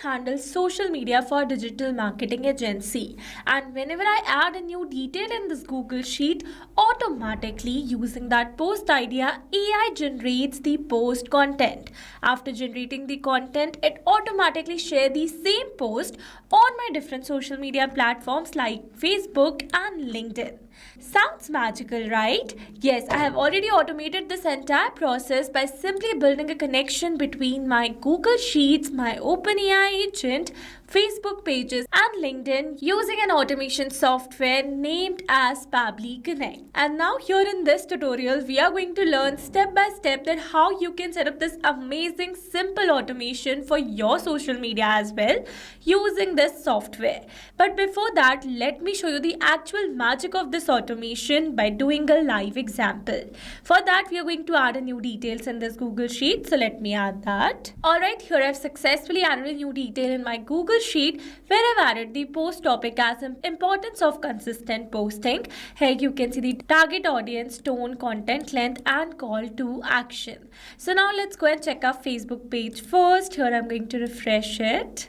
handle social media for digital marketing agency, and whenever I add a new detail in this Google Sheet, automatically using that post idea, AI generates the post content. After generating the content, it automatically shares the same post on my different social media platforms like Facebook and LinkedIn. Sounds magical, right? Yes, I have already automated this entire process by simply building a connection between my Google Sheets, my OpenAI agent, Facebook pages, and LinkedIn using an automation software named as Pabbly Connect. And now here in this tutorial, we are going to learn step by step that how you can set up this amazing simple automation for your social media as well using this software. But before that, let me show you the actual magic of this automation by doing a live example. For that, we are going to add a new details in this Google Sheet. So let me add that. Alright, here I've successfully added a new detail in my Google Sheet where I've added the post topic as importance of consistent posting. Here you can see the target audience, tone, content length, and call to action. So now let's go and check our Facebook page first. Here I'm going to refresh it.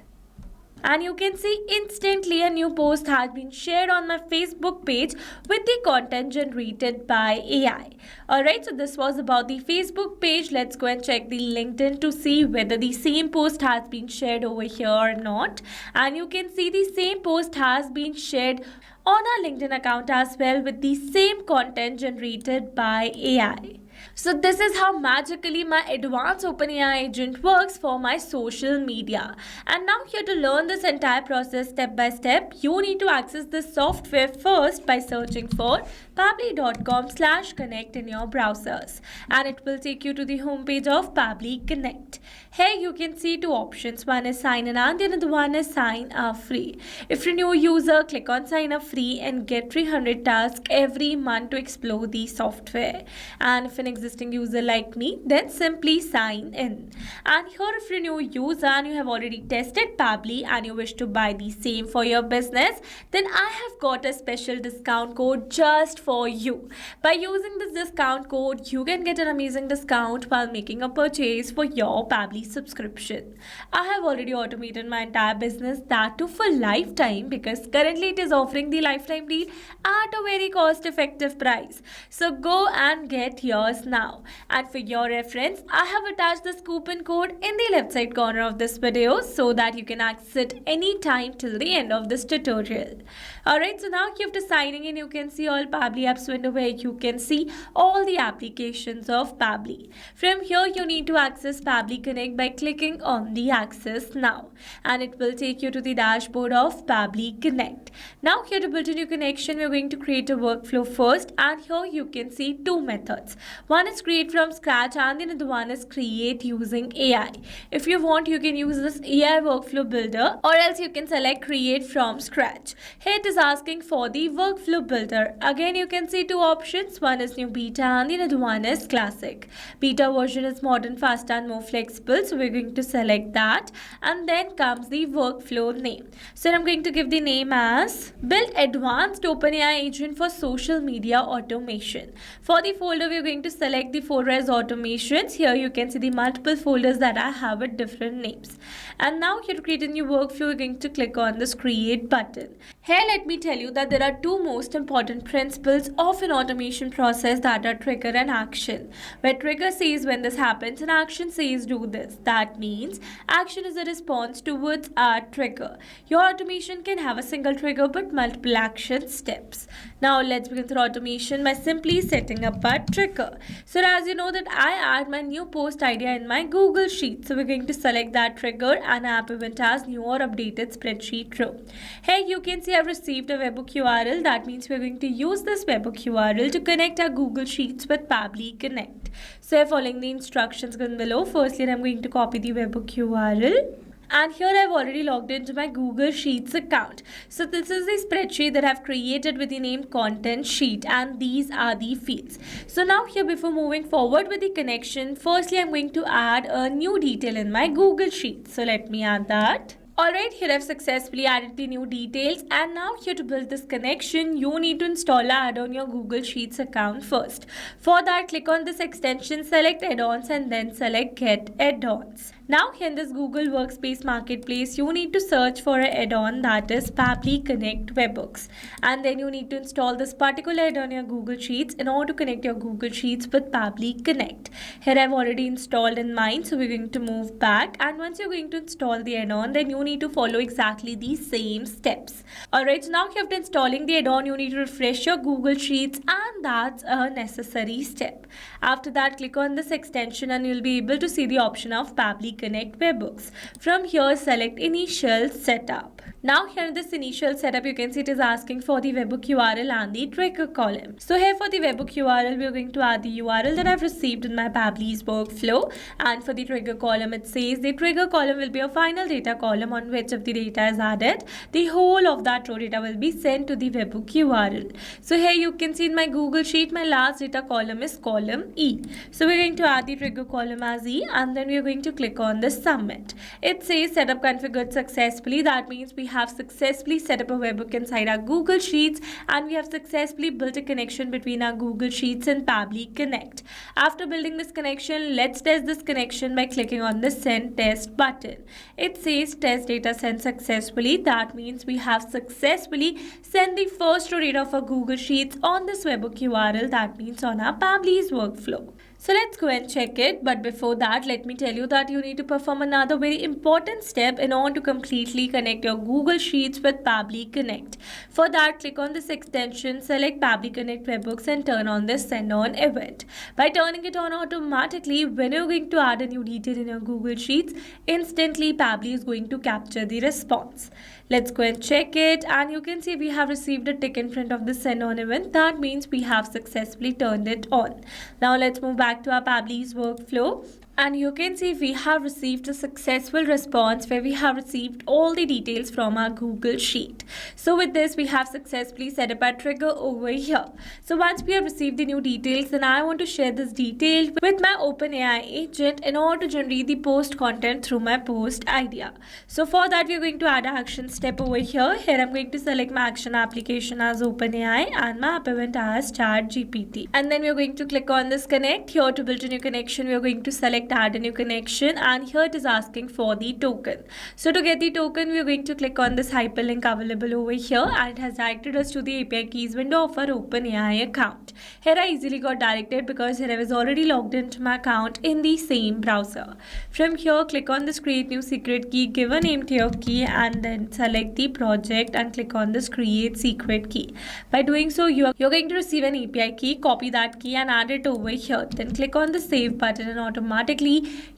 And you can see instantly a new post has been shared on my Facebook page with the content generated by AI. Alright, so this was about the Facebook page. Let's go and check the LinkedIn to see whether the same post has been shared over here or not. And you can see the same post has been shared on our LinkedIn account as well with the same content generated by AI. So this is how magically my advanced OpenAI agent works for my social media. And now here to learn this entire process step by step, you need to access this software first by searching for pabbly.com/connect in your browsers. And it will take you to the homepage of Pabbly Connect. Here you can see two options. One is sign in and the other one is sign up free. If you're a new user, click on sign up free and get 300 tasks every month to explore the software. And if an existing user like me, then simply sign in. And here if you're a new user and you have already tested Pabbly and you wish to buy the same for your business, then I have got a special discount code just for you. By using this discount code, you can get an amazing discount while making a purchase for your Pabbly subscription. I have already automated my entire business, that too for lifetime, because currently it is offering the lifetime deal at a very cost effective price. So go and get yours now. And for your reference, I have attached this coupon code in the left side corner of this video so that you can access it anytime till the end of this tutorial. Alright, so now after signing in, you can see all Pabbly apps window where you can see all the applications of Pabbly. From here, you need to access Pabbly Connect by clicking on the access now, and it will take you to the dashboard of Pabbly Connect. Now here to build a new connection, we're going to create a workflow first, and here you can see two methods. One is create from scratch and the other one is create using AI. If you want, you can use this AI workflow builder, or else you can select create from scratch. Here it is asking for the workflow builder. Again, you can see two options. One is new beta and the other one is classic. Beta version is modern, fast and more flexible, so we're going to select that, and then comes the workflow name. So I'm going to give the name as build advanced OpenAI agent for social media automation. For the folder, we're going to select the folder as automations. Here you can see the multiple folders that I have with different names. And now here to create a new workflow, we're going to click on this create button. Here let me tell you that there are two most important principles of an automation process, that are trigger and action. Where trigger says when this happens and action says do this. That means action is a response towards a trigger. Your automation can have a single trigger but multiple action steps. Now let's begin the automation by simply setting up a trigger. So as you know that I add my new post idea in my Google Sheet. So we're going to select that trigger and app event as new or updated spreadsheet row. Here you can see I've received a webhook URL. That means we're going to use this webhook URL to connect our Google Sheets with Pabbly Connect. So following the instructions given below, firstly I'm going to copy the webhook URL. And here I've already logged into my Google Sheets account. So this is the spreadsheet that I've created with the name content sheet, and these are the fields. So now here, before moving forward with the connection, firstly I'm going to add a new detail in my Google Sheet. So let me add that. Alright, here I've successfully added the new details, and now here to build this connection, you need to install an add-on your Google Sheets account first. For that, click on this extension, select add-ons and then select get add-ons. Now here in this Google Workspace Marketplace, you need to search for an add-on that is Pabbly Connect Webhooks. And then you need to install this particular add-on your Google Sheets in order to connect your Google Sheets with Pabbly Connect. Here I've already installed in mine, so we're going to move back. And once you're going to install the add-on, then you need to follow exactly the same steps. Alright, so now after installing the add-on, you need to refresh your Google Sheets, and that's a necessary step. After that, click on this extension and you'll be able to see the option of Pabbly Connect Webhooks. From here, select Initial Setup. Now here in this initial setup, you can see it is asking for the webhook URL and the trigger column. So here for the webhook URL, we are going to add the URL that I've received in my Pabbly's workflow. And for the trigger column, it says the trigger column will be a final data column on which if the data is added, the whole of that row data will be sent to the webhook URL. So here you can see in my Google Sheet, my last data column is column E. So we're going to add the trigger column as E, and then we're going to click on the submit. It says setup configured successfully. That means we have successfully set up a webhook inside our Google Sheets, and we have successfully built a connection between our Google Sheets and Pabbly Connect. After building this connection, let's test this connection by clicking on the send test button. It says test data sent successfully. That means we have successfully sent the first row data of our Google Sheets on this webhook URL. That means on our Pabbly's workflow. So let's go and check it. But before that, let me tell you that you need to perform another very important step in order to completely connect your Google Sheets with Pabbly Connect. For that, click on this extension, select Pabbly Connect Webhooks and turn on this send on event. By turning it on automatically, when you're going to add a new detail in your Google Sheets, instantly Pabbly is going to capture the response. Let's go and check it, and you can see we have received a tick in front of the send on event. That means we have successfully turned it on. Now let's move back to our Pabbly's workflow. And you can see we have received a successful response where we have received all the details from our Google Sheet. So with this, we have successfully set up our trigger over here. So once we have received the new details, then I want to share this detail with my OpenAI agent in order to generate the post content through my post idea. So for that, we're going to add an action step over here. Here I'm going to select my action application as OpenAI and my app event as ChatGPT. And then we're going to click on this connect. Here to build a new connection, we're going to select add a new connection, and here it is asking for the token. So to get the token, we're going to click on this hyperlink available over here, and it has directed us to the API keys window of our OpenAI account. Here I easily got directed because here I was already logged into my account in the same browser. From here, click on this create new secret key, give a name to your key, and then select the project and click on this create secret key. By doing so, you're going to receive an API key, copy that key and add it over here. Then click on the save button, and automatically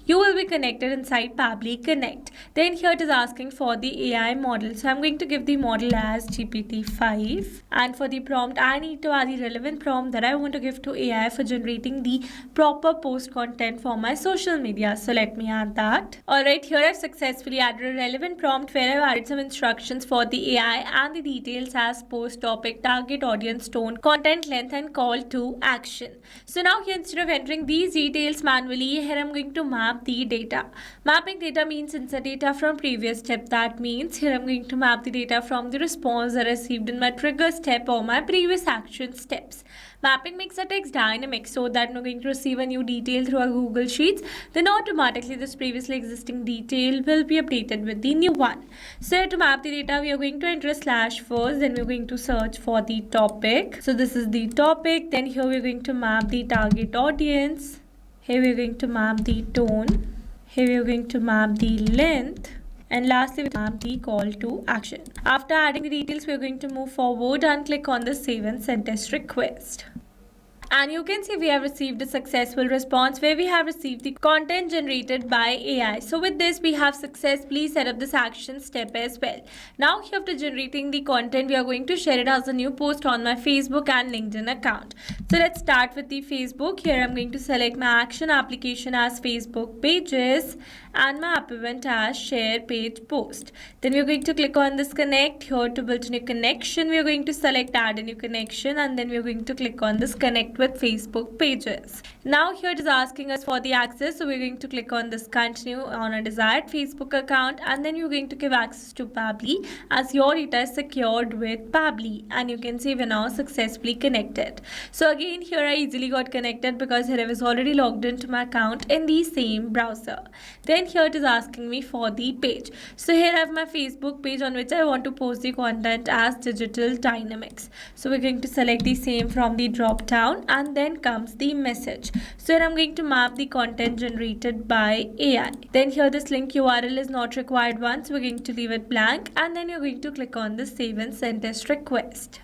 you will be connected inside Pabbly Connect. Then here it is asking for the AI model. So I'm going to give the model as GPT-5, and for the prompt, I need to add the relevant prompt that I want to give to AI for generating the proper post content for my social media. So let me add that. Alright, here I've successfully added a relevant prompt where I've added some instructions for the AI and the details as post topic, target audience, tone, content length and call to action. So now here, instead of entering these details manually, here I'm going to map the data. Mapping data means insert data from previous step. That means here I'm going to map the data from the response I received in my trigger step or my previous action steps. Mapping makes the text dynamic so that we're going to receive a new detail through our Google Sheets. Then automatically this previously existing detail will be updated with the new one. So to map the data, we are going to enter a slash first. Then we're going to search for the topic. So this is the topic. Then here we're going to map the target audience. Here we're going to map the tone. Here we're going to map the length. And lastly, we map the call to action. After adding the details, we're going to move forward and click on the save and send test request. And you can see we have received a successful response where we have received the content generated by AI. So with this, we have successfully set up this action step as well. Now after generating the content, we are going to share it as a new post on my Facebook and LinkedIn account. So let's start with the Facebook. Here I'm going to select my action application as Facebook pages and my app event as share page post. Then we're going to click on this connect. Here to build a new connection, we're going to select add a new connection, and then we're going to click on this connect with Facebook pages. Now here it is asking us for the access, so we're going to click on this continue on a desired Facebook account, and then you're going to give access to Pabbly as your data is secured with Pabbly, and you can see we're now successfully connected. So again, here I easily got connected because here I was already logged into my account in the same browser. Then then here it is asking me for the page. So here I have my Facebook page on which I want to post the content as digital dynamics. So we're going to select the same from the drop down, and then comes the message. So here I'm going to map the content generated by AI. Then here this link URL is not required one, so we're going to leave it blank, and then you're going to click on the save and send test request.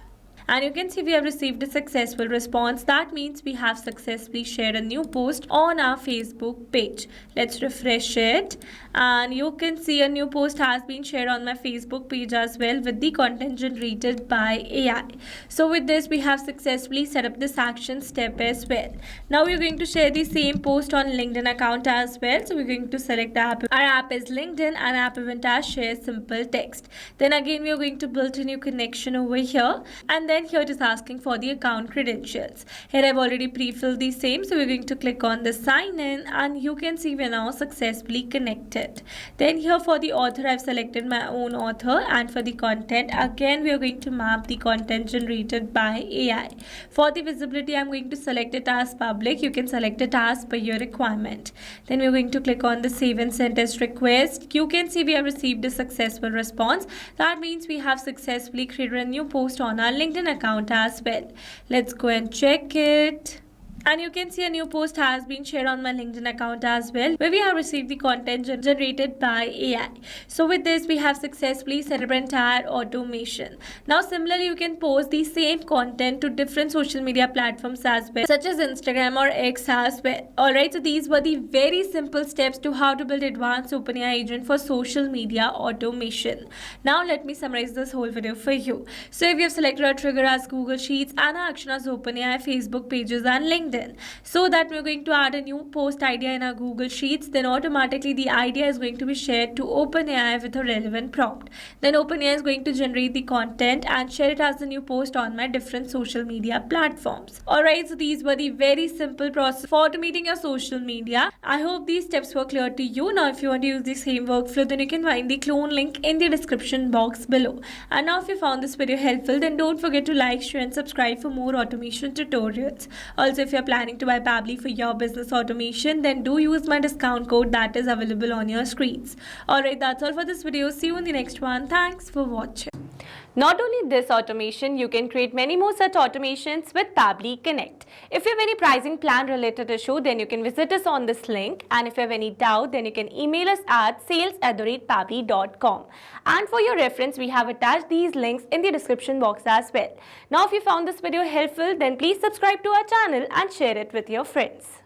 And you can see we have received a successful response. That means we have successfully shared a new post on our Facebook page. Let's refresh it, and you can see a new post has been shared on my Facebook page as well with the content generated by AI. So with this, we have successfully set up this action step as well. Now we're going to share the same post on LinkedIn account as well. So we're going to select the app. Our app is LinkedIn, and app event as share simple text. Then again, we are going to build a new connection over here, and then here it is asking for the account credentials. Here I've already pre-filled the same, so we're going to click on the sign in, and you can see we're now successfully connected. Then here for the author, I've selected my own author, and for the content, again we are going to map the content generated by AI. For the visibility, I'm going to select it as public. You can select it as per your requirement. Then we're going to click on the save and send test request. You can see we have received a successful response. That means we have successfully created a new post on our LinkedIn account as well. Let's go and check it. And you can see a new post has been shared on my LinkedIn account as well, where we have received the content generated by AI. So with this, we have successfully set up entire automation. Now similarly, you can post the same content to different social media platforms as well, such as Instagram or X as well. Alright, so these were the very simple steps to how to build advanced OpenAI agent for social media automation. Now let me summarize this whole video for you. So if you have selected a trigger as Google Sheets and our action as OpenAI Facebook pages and LinkedIn, so that we're going to add a new post idea in our Google Sheets, then automatically the idea is going to be shared to OpenAI with a relevant prompt. Then OpenAI is going to generate the content and share it as a new post on my different social media platforms. Alright, so these were the very simple process for automating your social media. I hope these steps were clear to you. Now if you want to use the same workflow, then you can find the clone link in the description box below. And now if you found this video helpful, then don't forget to like, share and subscribe for more automation tutorials. Also, if you're planning to buy Pabbly for your business automation, then do use my discount code that is available on your screens. Alright, that's all for this video. See you in the next one. Thanks for watching. Not only this automation, you can create many more such automations with Pabbly Connect. If you have any pricing plan related issue, then you can visit us on this link. And if you have any doubt, then you can email us at sales@pabbly.com. And for your reference, we have attached these links in the description box as well. Now, if you found this video helpful, then please subscribe to our channel and share it with your friends.